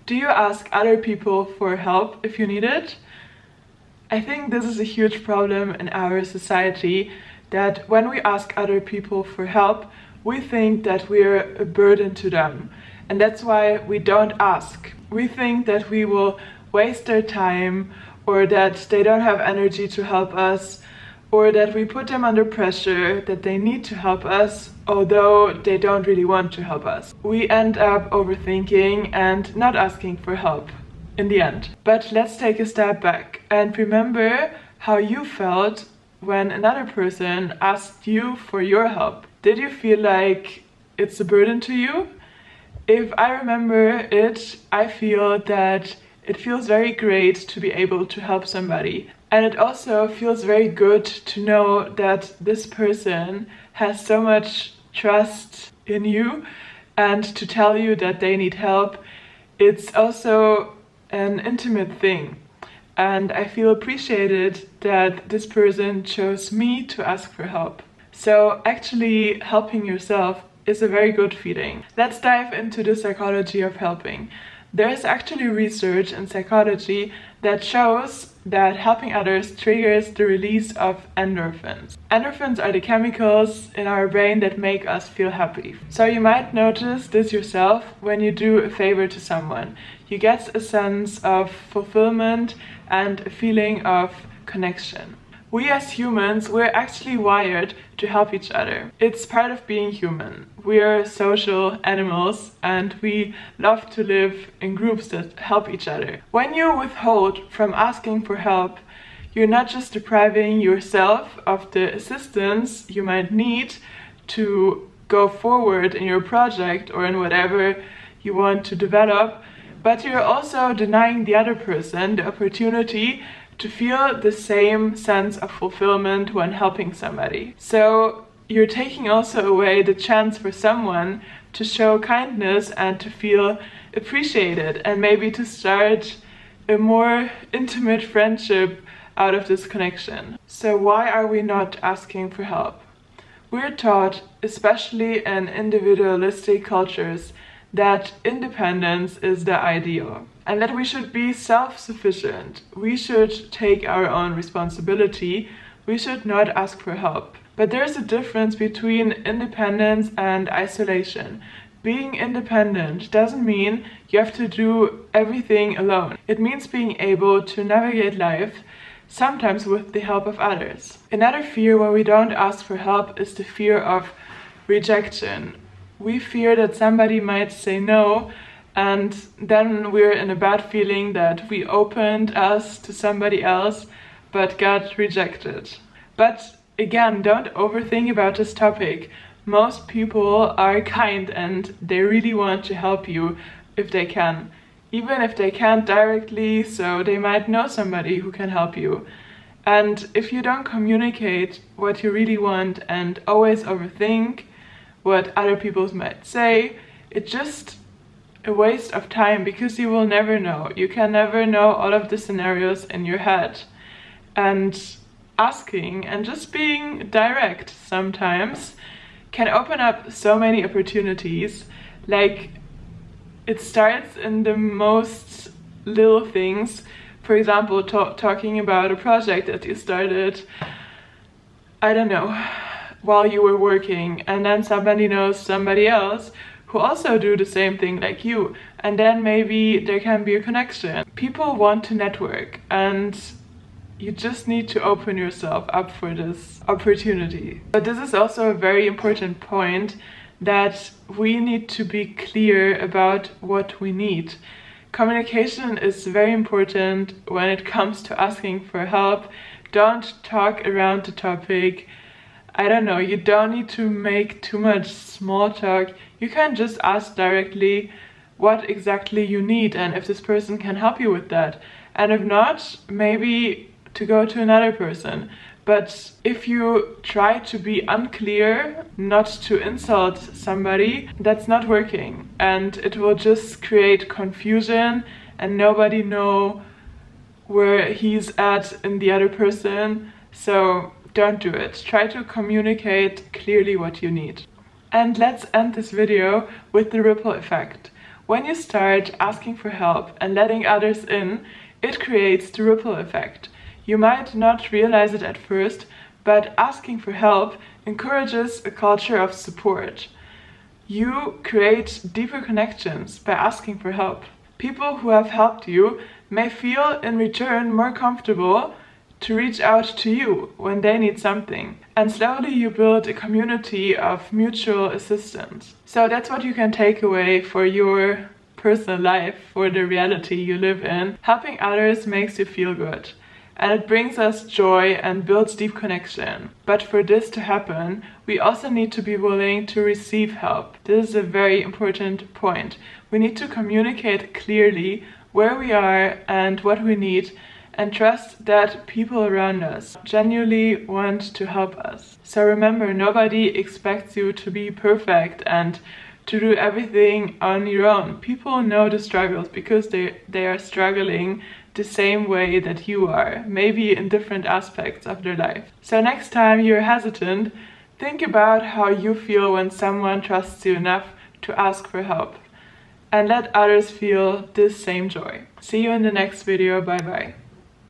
Do you ask other people for help if you need it? I think this is a huge problem in our society, that when we ask other people for help, we think that we're a burden to them. And that's why we don't ask. We think that we will waste their time, or that they don't have energy to help us, or that we put them under pressure that they need to help us, although they don't really want to help us. We end up overthinking and not asking for help in the end. But let's take a step back and remember how you felt when another person asked you for your help. Did you feel like it's a burden to you? If I remember it, I feel that it feels very great to be able to help somebody. And it also feels very good to know that this person has so much trust in you and to tell you that they need help. It's also an intimate thing. And I feel appreciated that this person chose me to ask for help. So actually helping yourself is a very good feeling. Let's dive into the psychology of helping. There is actually research in psychology that shows that helping others triggers the release of endorphins. Endorphins are the chemicals in our brain that make us feel happy. So you might notice this yourself when you do a favor to someone. You get a sense of fulfillment and a feeling of connection. We as humans, we're actually wired to help each other. It's part of being human. We're social animals and we love to live in groups that help each other. When you withhold from asking for help, you're not just depriving yourself of the assistance you might need to go forward in your project or in whatever you want to develop, but you're also denying the other person the opportunity to feel the same sense of fulfillment when helping somebody. So you're taking also away the chance for someone to show kindness and to feel appreciated and maybe to start a more intimate friendship out of this connection. So why are we not asking for help? We're taught, especially in individualistic cultures, that independence is the ideal and that we should be self-sufficient. We should take our own responsibility. We should not ask for help. But there's a difference between independence and isolation. Being independent doesn't mean you have to do everything alone. It means being able to navigate life, sometimes with the help of others. Another fear why we don't ask for help is the fear of rejection. We fear that somebody might say no, and then we're in a bad feeling that we opened us to somebody else but got rejected. But again, don't overthink about this topic. Most people are kind and they really want to help you if they can. Even if they can't directly, so they might know somebody who can help you. And if you don't communicate what you really want and always overthink what other people might say, it's just a waste of time because you will never know. You can never know all of the scenarios in your head. And asking and just being direct sometimes can open up so many opportunities. Like, it starts in the most little things. For example, talking about a project that you started, I don't know, while you were working, and then somebody knows somebody else who also do the same thing like you, and then maybe there can be a connection. People want to network and you just need to open yourself up for this opportunity. But this is also a very important point, that we need to be clear about what we need. Communication is very important when it comes to asking for help. Don't talk around the topic. I don't know, you don't need to make too much small talk. You can just ask directly what exactly you need and if this person can help you with that. And if not, maybe to go to another person. But if you try to be unclear, not to insult somebody, that's not working. And it will just create confusion and nobody know where he's at in the other person. So don't do it. Try to communicate clearly what you need. And let's end this video with the ripple effect. When you start asking for help and letting others in, it creates the ripple effect. You might not realize it at first, but asking for help encourages a culture of support. You create deeper connections by asking for help. People who have helped you may feel in return more comfortable to reach out to you when they need something. And slowly you build a community of mutual assistance. So that's what you can take away for your personal life, for the reality you live in. Helping others makes you feel good. And it brings us joy and builds deep connection. But for this to happen, we also need to be willing to receive help. This is a very important point. We need to communicate clearly where we are and what we need, and trust that people around us genuinely want to help us. So remember, nobody expects you to be perfect and to do everything on your own. People know the struggles because they are struggling the same way that you are, maybe in different aspects of their life. So next time you're hesitant, think about how you feel when someone trusts you enough to ask for help, and let others feel this same joy. See you in the next video. Bye bye.